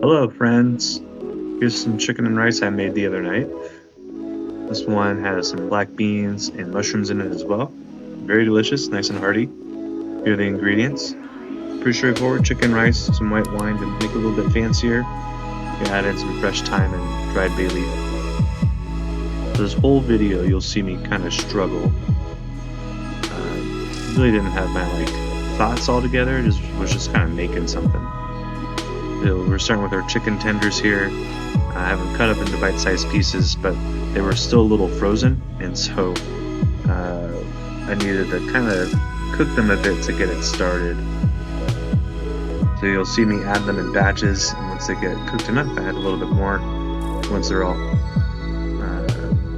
Hello, friends. Here's some chicken and rice I made the other night. This one has some black beans and mushrooms in it as well. Very delicious, nice and hearty. Here are the ingredients. Pretty straightforward: chicken, rice, some white wine to make it a little bit fancier. You add in some fresh thyme and dried bay leaf. For this whole video, you'll see me kind of struggle. Really didn't have my thoughts all together. Was just kind of making something. We're starting with our chicken tenders here. I have them cut up into bite-sized pieces, but they were still a little frozen, and so I needed to kind of cook them a bit to get it started. So you'll see me add them in batches, and once they get cooked enough, I add a little bit more. Once they're all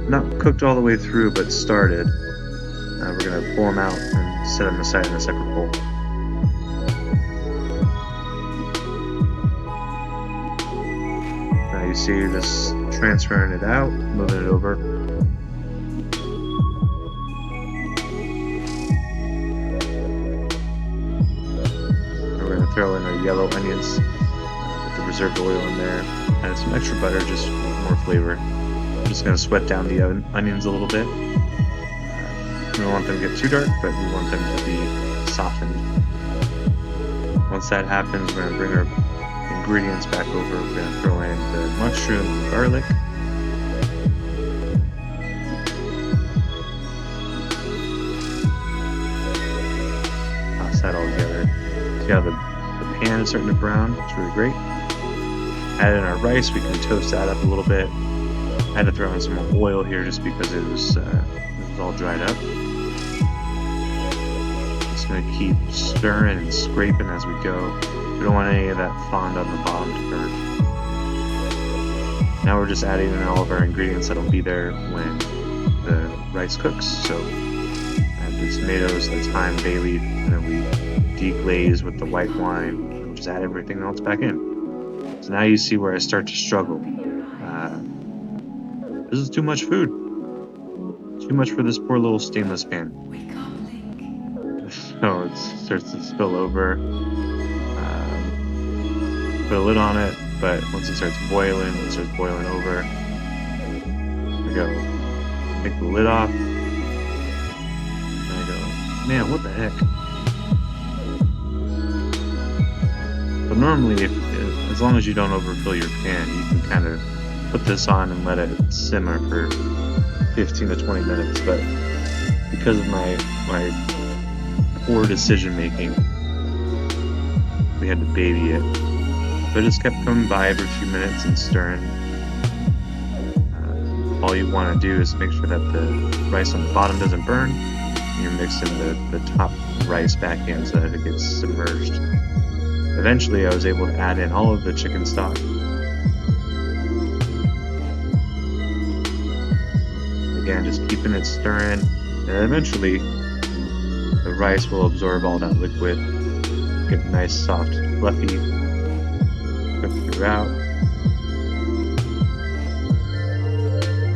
not cooked all the way through, but started, we're going to pull them out and set them aside in a separate bowl. Now you see this transferring it out, moving it over. We're going to throw in our yellow onions with the reserved oil in there, and some extra butter just for more flavor. I'm just going to sweat down the onions a little bit. We don't want them to get too dark, but we want them to be softened. Once that happens, we're going to bring our ingredients back over. We're going to throw in the mushroom and garlic. Toss that all together. See how the pan is starting to brown? It's really great. Add in our rice. We can toast that up a little bit. I had to throw in some more oil here just because it was all dried up. Just going to keep stirring and scraping as we go. We don't want any of that fond on the bottom to burn. Now we're just adding in all of our ingredients that'll be there when the rice cooks. So add the tomatoes, the thyme, bay leaf, and then we deglaze with the white wine and just add everything else back in. So now you see where I start to struggle. This is too much food. Too much for this poor little stainless pan. So it starts to spill over. Put a lid on it, but once it starts boiling over. I go, take the lid off. And I go, man, what the heck? But normally, as long as you don't overfill your pan, you can kind of put this on and let it simmer for 15 to 20 minutes. But because of my poor decision making, we had to baby it. So I just kept coming by every few minutes and stirring. All you want to do is make sure that the rice on the bottom doesn't burn. And you're mixing the top rice back in so that it gets submerged. Eventually, I was able to add in all of the chicken stock. Again, just keeping it stirring, and eventually the rice will absorb all that liquid, get nice, soft, fluffy, cook throughout.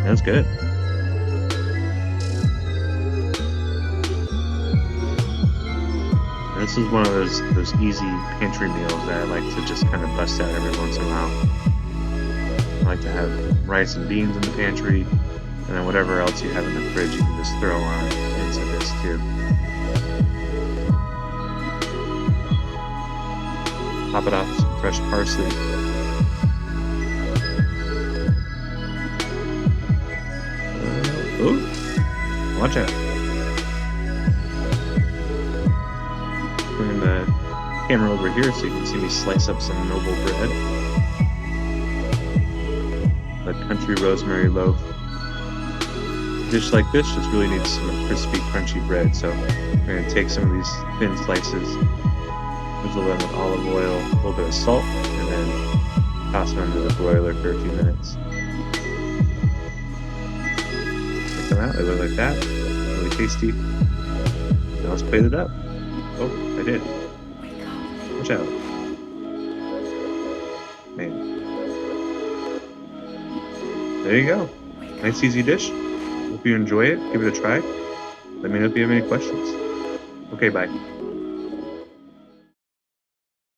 That's good. And this is one of those easy pantry meals that I like to just kind of bust out every once in a while. I like to have rice and beans in the pantry, and then whatever else you have in the fridge, you can just throw on into this too. Top it off with some fresh parsley. Oh, watch out. Bring the camera over here so you can see me slice up some noble bread. The country rosemary loaf. A dish like this just really needs some crispy, crunchy bread, so I'm going to take some of these thin slices, drizzle them with olive oil, a little bit of salt, and then toss them into the broiler for a few minutes. Take them out, they look like that, really tasty. Now let's plate it up. Oh, I did. Watch out. Man. There you go. Nice easy dish. Hope you enjoy it. Give it a try. Let me know if you have any questions. Okay, bye.